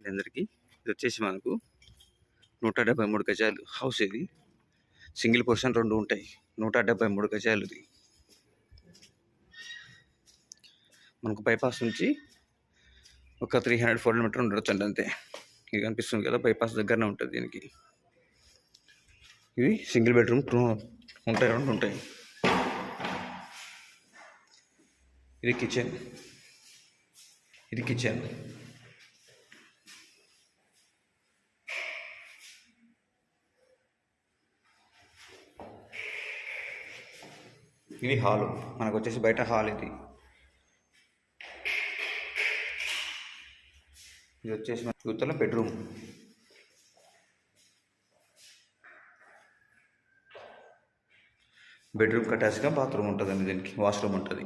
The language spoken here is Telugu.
అందరికీ ఇది వచ్చేసి మనకు 173 గజాలు హౌస్. ఇది సింగిల్ పోర్షన్ 2 ఉంటాయి. 173 గజాలు. ఇది మనకు బైపాస్ నుంచి ఒక 300-400 మీటర్ ఉండొచ్చు అండి, అంతే. ఇది కనిపిస్తుంది కదా, బైపాస్ దగ్గరనే ఉంటుంది దీనికి. ఇది సింగిల్ బెడ్రూమ్ 2 ఉంటాయి. ఇది కిచెన్. ఇది హాలు. మనకు వచ్చేసి బయట హాల్. ఇది వచ్చేసి మన యువతల బెడ్రూమ్. బెడ్రూమ్ అటాచ్గా బాత్రూమ్ ఉంటుందండి, దీనికి వాష్రూమ్ ఉంటుంది.